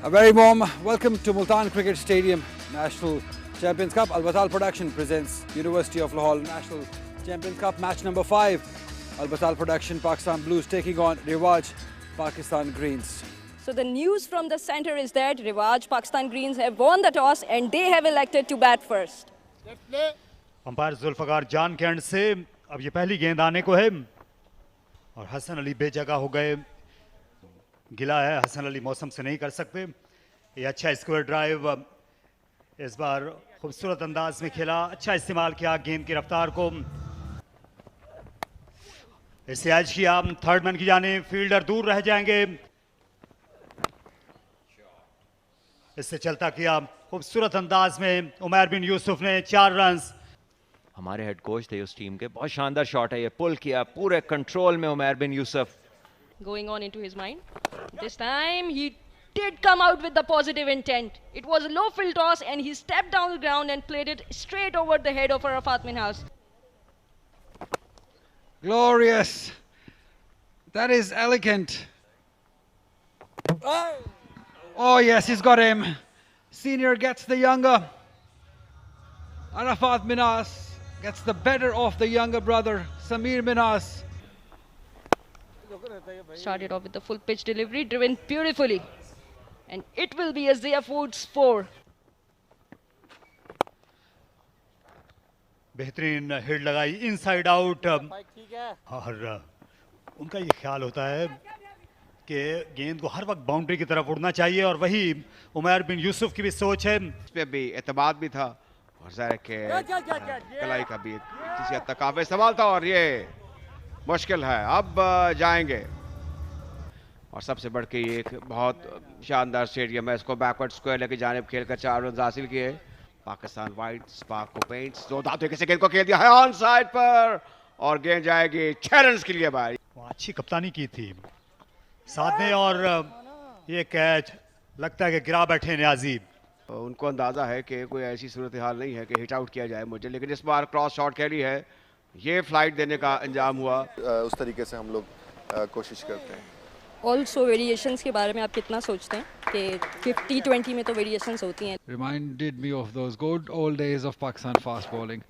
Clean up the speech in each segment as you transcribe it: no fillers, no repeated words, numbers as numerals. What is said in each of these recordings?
A very warm welcome to Multan Cricket Stadium, National Champions Cup. Al Batal Production presents University of Lahore National Champions Cup match number 5. Al Batal Production, Pakistan Blues taking on Riwaj, Pakistan Greens. So the news from the centre is that Riwaj, Pakistan Greens have won the toss and they have elected to bat first. Umpire Zulfiqar Jan के and से अब ये पहली गेंद आने को है और हसन अली बेजगह हो गए। गिला है, हसन अली मौसम से नहीं कर सकते। ये अच्छा स्क्वायर ड्राइव इस बार खूबसूरत अंदाज में खेला, अच्छा इस्तेमाल किया गेंद की रफ्तार को। इसे एज किया, थर्ड मैन की जानिब, फील्डर दूर रह जाएंगे। इससे चलता किया खूबसूरत अंदाज में उमैर बिन यूसुफ ने 4 रन। हमारे हेड कोच थे उस टीम के, बहुत शानदार शॉट है ये, पुल किया पूरे कंट्रोल में उमैर बिन Yusuf. Going on into his mind. This time he did come out with the positive intent. It was a low field toss and he stepped down the ground and played it straight over the head of Arafat Minhas. Glorious. That is elegant. Oh yes, he's got him. Senior gets the younger. Arafat Minhas gets the better of the younger brother, Samir Minhas. Started off with the full pitch delivery, driven beautifully. And it will be a Zia Foods 4. बेहतरीन hit लगाई inside out और उनका ये ख्याल होता है कि गेंद को हर वक्त बाउंड्री की तरफ उड़ना चाहिए और वही उमैर बिन यूसुफ की भी सोच है। इस पे भी एतमाद भी था और ज़ाहिर है कि कलाई का भी किसी हद तक काफी इस्तेमाल था और ये मुश्किल है। अब जाएंगे और सबसे बढ़ के ये एक बहुत शानदार स्टेडियम है, इसको बैकवर्ड स्क्वायर लेके जाने खेल कर 4 रन हासिल किए। पाकिस्तान वाइट स्पार्क को पेंट्स दो दांतों के गेंद को खेल दिया है ऑन साइड पर और गेंद जाएगी 6 रन के लिए भाई। अच्छी कप्तानी की थी साथ ने और ये कैच लगता है कि गिरा बैठे न्याजी। उनको अंदाजा है कि कोई ऐसी सूरत हाल नहीं है कि हिट आउट किया जाए मुझे, लेकिन इस बार क्रॉस शॉट खेली है, ये फ्लाइट देने का अंजाम हुआ। उस तरीके से हम लोग कोशिश करते हैं। ऑल्सो वेरिएशंस के बारे में आप कितना सोचते हैं कि 50-20 में तो वेरिएशंस होती हैं? Reminded me of those good old days of Pakistan fast bowling.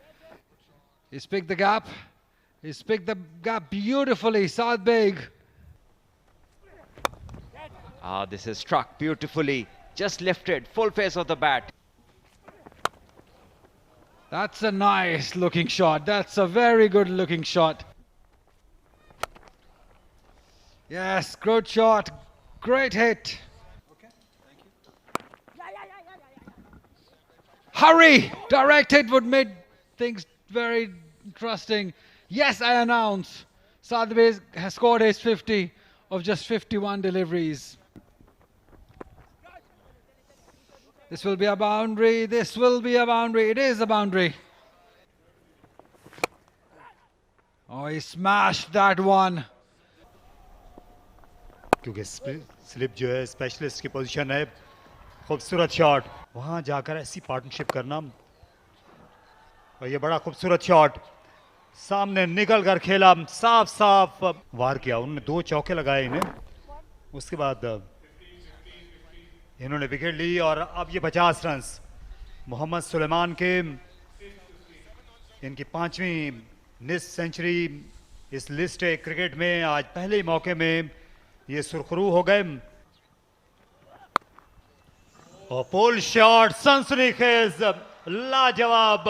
He's picked the gap. He's picked the gap beautifully. Saad Beg. This is struck beautifully, just lifted, full face of the bat. That's a nice looking shot. That's a very good looking shot. Yes, good shot. Great hit. Hurry! Direct hit would make things very interesting. Yes, I announce Saad Beg has scored his 50 of just 51 deliveries. This will be a boundary. This will be a boundary. It is a boundary. Oh, he smashed that one. क्योंकि slip जो है specialist की position है। खूबसूरत shot, वहां जाकर ऐसी partnership करना और ये बड़ा खूबसूरत शॉट सामने निकल कर खेला, साफ साफ वार किया। उन्होंने 2 चौके लगाए इन्हें, उसके बाद इन्होंने विकेट ली और अब ये 50 रन मोहम्मद सुलेमान के, इनकी 5वीं निस सेंचुरी इस लिस्ट क्रिकेट में। आज पहले ही मौके में ये सुरखरू हो गए और पोल शॉट सनसनीखेज लाजवाब।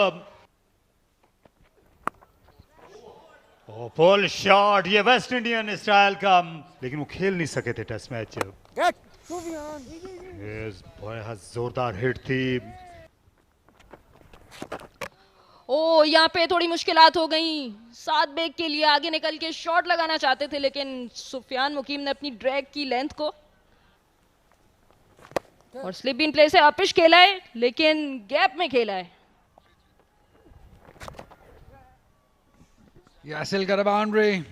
पोल शॉट ये वेस्ट इंडियन स्टाइल का, लेकिन वो खेल नहीं सके थे टेस्ट मैच। जोरदार हिट थी। ओ, यहाँ पे थोड़ी मुश्किलात हो गई साद बेग के लिए। आगे निकल के शॉट लगाना चाहते थे लेकिन सुफियान मुकीम ने अपनी ड्रैग की लेंथ को और स्लिप इन प्ले से अपिश खेला है लेकिन गैप में खेला है। Yes, he'll get a boundary.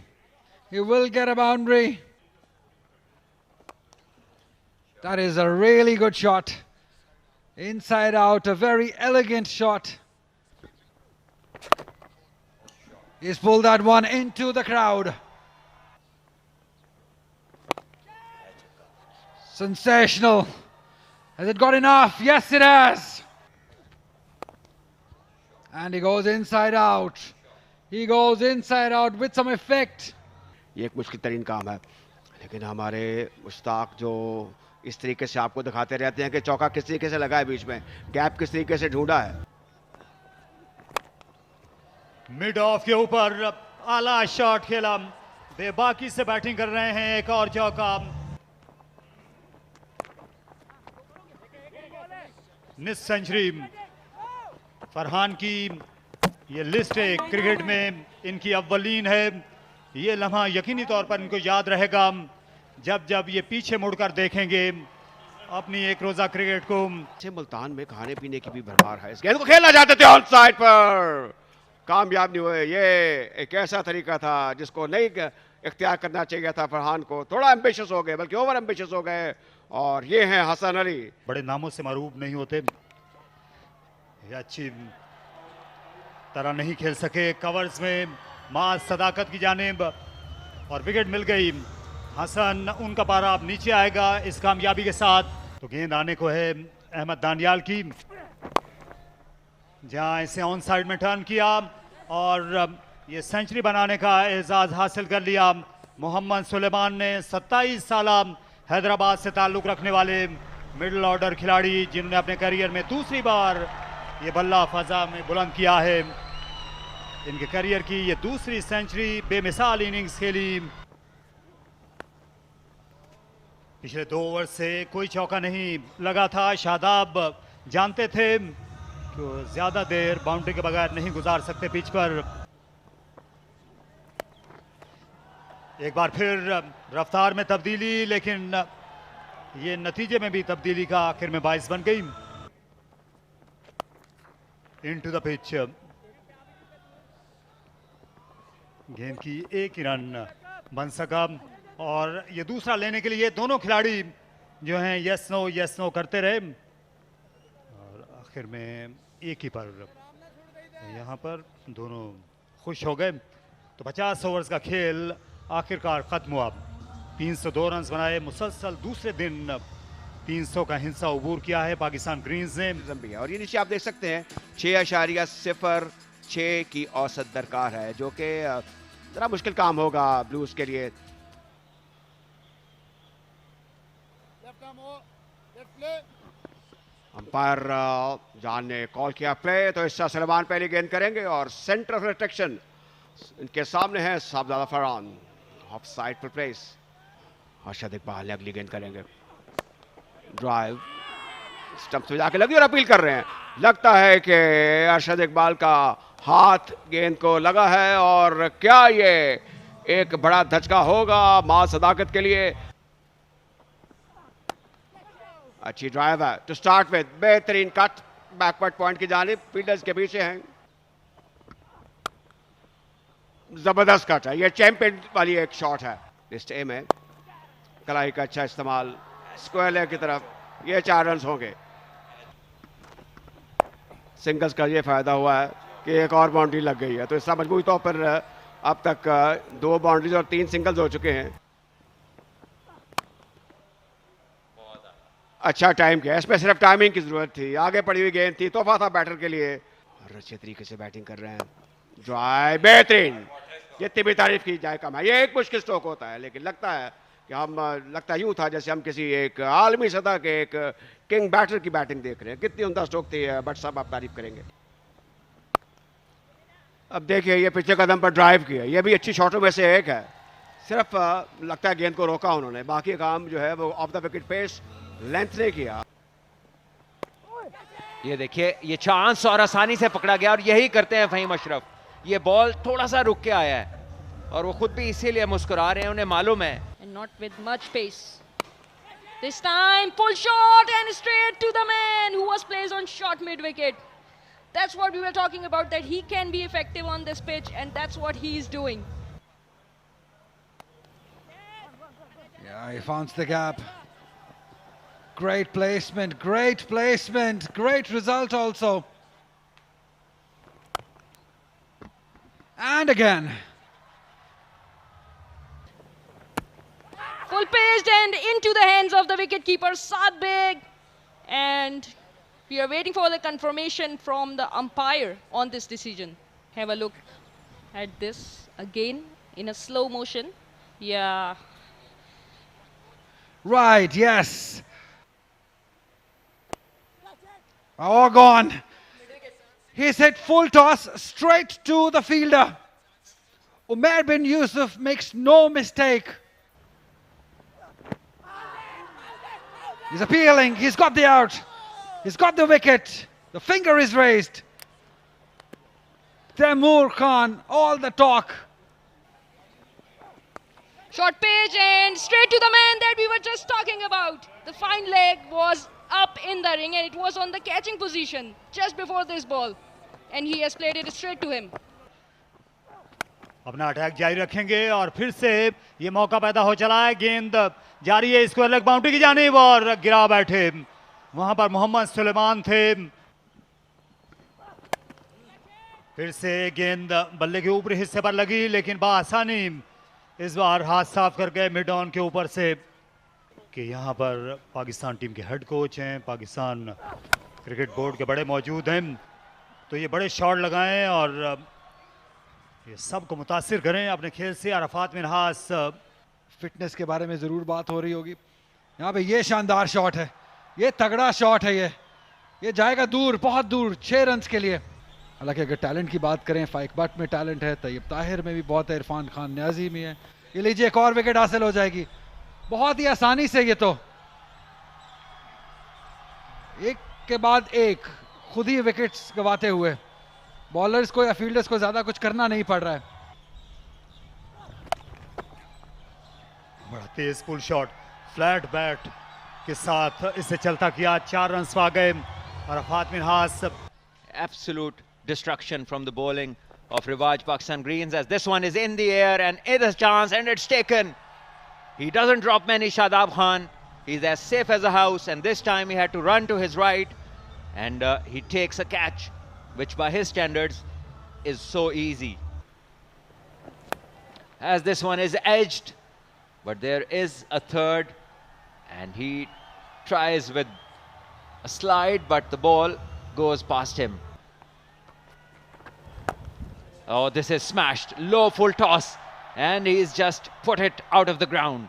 He will get a boundary. That is a really good shot. Inside out, a very elegant shot. He's pulled that one into the crowd. Sensational. Has it got enough? Yes, it has. And he goes inside out. He goes inside out with some effect. ये एक मुश्किल तरीन काम है, लेकिन हमारे मुश्ताक जो इस तरीके से आपको दिखाते रहते हैं कि चौका किस तरीके से लगा है, बीच में गैप किस तरीके से ढूंढा है। मिड ऑफ के ऊपर आला शॉट खेला, बेबाकी से बैटिंग कर रहे हैं, एक और चौका। मिस सेंचुरी फरहान की ये लिस्ट है क्रिकेट में इनकी अव्वलीन है। ये लम्हा यकीनी तौर पर इनको याद रहेगा जब जब ये पीछे मुड़कर देखेंगे अपनी एक रोजा क्रिकेट को। मुल्तान में खाने पीने की भी भरमार है। इस गेंद को खेलना चाहते थे ऑन साइड पर, कामयाब नहीं हुए। ये एक ऐसा तरीका था जिसको नहीं इख्तियार करना चाहिए था फरहान को। थोड़ा एम्बिशियस हो गए, बल्कि ओवर एम्बिशियस हो गए। और ये हैं हसन अली। बड़े नामों से मरूब नहीं होते, ये अच्छी तरह नहीं खेल सके कवर्स में, माज सदाकत की जानिब, और विकेट मिल गई। हसन उनका पारा अब नीचे आएगा इस कामयाबी के साथ। तो गेंद आने को है अहमद दानियाल की, जहां इसे ऑन साइड में टर्न किया और ये सेंचुरी बनाने का एजाज हासिल कर लिया। मोहम्मद सुलेमान ने 27 साल हैदराबाद से ताल्लुक रखने वाले मिडिल ऑर्डर खिलाड़ी, जिन्होंने अपने करियर में दूसरी बार ये बल्ला फजा में बुलंद किया है। इनके करियर की ये दूसरी सेंचुरी, बेमिसाल इनिंग्स खेली। पिछले 2 ओवर से कोई चौका नहीं लगा था। शादाब जानते थे कि ज्यादा देर बाउंड्री के बगैर नहीं गुजार सकते पिच पर। एक बार फिर रफ्तार में तब्दीली, लेकिन ये नतीजे में भी तब्दीली का आखिर में बाइस बन गई। इनटू द पिच, गेंद की एक ही रन बन सका। और ये दूसरा लेने के लिए दोनों खिलाड़ी जो हैं यस नो करते रहे, और आखिर में एक ही पर यहाँ पर दोनों खुश हो गए। तो 50 ओवर्स का खेल आखिरकार खत्म हुआ। 302 रन बनाए, मुसलसल दूसरे दिन 300 का हिस्सा अबूर किया है पाकिस्तान ग्रीन्स ने। और ये नीचे आप देख सकते हैं 6.06 की औसत दरकार है, जो कि जरा मुश्किल काम होगा ब्लूज के लिए। अंपायर जान ने कॉल किया प्ले, तो इससे सलमान पहली गेंद करेंगे और सेंटर ऑफ अट्रैक्शन इनके सामने है साहबजादा फरहान। ऑफ साइड पर प्लेस, अरशद इकबाल ने अगली गेंद करेंगे। ड्राइव स्टंप से जाके लगी और अपील कर रहे हैं। लगता है कि अरशद इकबाल का हाथ गेंद को लगा है, और क्या ये एक बड़ा धचका होगा मां सदाकत के लिए। अच्छी ड्राइव है टू स्टार्ट विद, बेहतरीन कट बैकवर्ड पॉइंट की जानिब, फील्डर्स के पीछे हैं। जबरदस्त कट है, ये चैंपियन वाली एक शॉट है। लिस्ट ए में कलाई का अच्छा इस्तेमाल, स्क्वायर लेग की तरफ, ये 4 रन होंगे। सिंगल्स का ये फायदा हुआ है कि एक और बाउंड्री लग गई है, तो इसका मजबूरी तौर पर अब तक 2 बाउंड्रीज और 3 सिंगल्स हो चुके हैं। अच्छा टाइम किया, इसमें सिर्फ टाइमिंग की जरूरत थी। आगे पड़ी हुई गेंद थी, तोहफा था बैटर के लिए, और अच्छे तरीके से बैटिंग कर रहे हैं। ड्राइव बेहतरीन, जितनी भी तारीफ की जाए कम है। ये एक मुश्किल स्ट्रोक होता है, लेकिन लगता है कि लगता यूं था जैसे हम किसी एक आलमी सतह के एक किंग बैटर की बैटिंग देख रहे हैं। कितनी उम्दा स्ट्रोक थी, बट साहब आप तारीफ करेंगे। अब देखिए ये पिछले कदम पर ड्राइव किया, ये भी अच्छी शॉटों में से एक है। सिर्फ लगता है गेंद को रोका उन्होंने, बाकी काम जो है वो off the wicket pace length ने किया। ये देखिए ये चांस और आसानी से पकड़ा गया, और यही करते हैं फहीम अशरफ। ये बॉल थोड़ा सा रुक के आया है, और वो खुद भी इसीलिए मुस्कुरा रहे हैं, उन्हें मालूम है। And not with much pace. This time, pull shot and straight to the man who was placed on short mid-wicket. That's what we were talking about, that he can be effective on this pitch, and that's what he is doing. Yeah, he finds the gap. Great placement, great placement, great result also. And again. Full paced and into the hands of the wicketkeeper Saad Beg. And we are waiting for the confirmation from the umpire on this decision. Have a look at this again in a slow motion. Yeah. Right, yes. All gone. He's hit full toss straight to the fielder. Umair bin Yusuf makes no mistake. He's appealing. He's got the out. He's got the wicket. The finger is raised. Taimur Khan, all the talk. Short pitch and straight to the man that we were just talking about. The fine leg was up in the ring and it was on the catching position just before this ball. And he has played it straight to him. अपना attack जारी रखेंगे और फिर से ये मौका पैदा हो चला है. गेंद जारी है स्क्वायर लेग बाउंड्री की जानिब और गिरा बैठे. वहां पर मोहम्मद सुलेमान थे. फिर से गेंद बल्ले के ऊपरी हिस्से पर लगी लेकिन बआसानी इस बार हाथ साफ कर गए मिड ऑन के ऊपर से. कि यहाँ पर पाकिस्तान टीम के हेड कोच हैं, पाकिस्तान क्रिकेट बोर्ड के बड़े मौजूद हैं, तो ये बड़े शॉट लगाएं और ये सबको मुतासिर करें अपने खेल से. अरफात मिनहास फिटनेस के बारे में ज़रूर बात हो रही होगी. यहाँ पे ये शानदार शॉट है, ये तगड़ा शॉट है. ये जाएगा दूर, बहुत दूर, 6 रन्स के लिए. हालांकि अगर टैलेंट की बात करें, फाइक बट में टैलेंट है, तैयब ताहिर में भी बहुत है, इरफान खान न्याजी में है. ये लीजिए एक और विकेट हासिल हो जाएगी बहुत ही आसानी से. ये तो एक के बाद एक खुद ही विकेट्स गवाते हुए बॉलर्स को या फील्डर्स को ज्यादा कुछ करना नहीं पड़ रहा है. बड़ा तेज पुल शॉट फ्लैट बैट के साथ इसे चलता किया. 4 रन आ गए. Arfat Minhas. Absolute destruction from the bowling of Rivaj Pakistan Greens, as this one is in the air and it is a chance and it's taken. He doesn't drop many, Shadab Khan. He's as safe as a house, and this time he had to run to his right and he takes a catch, which by his standards is so easy. As this one is edged, but there is a third and he tries with a slide, but the ball goes past him. Oh, this is smashed. Low full toss and he's just put it out of the ground.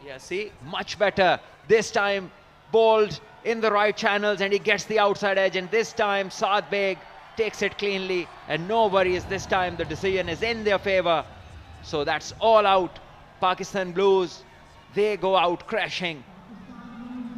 Yeah, see, much better. This time bowled in the right channels and he gets the outside edge, and this time Saad Beg takes it cleanly and no worries. This time the decision is in their favor. So that's all out. Pakistan Blues, they go out crashing.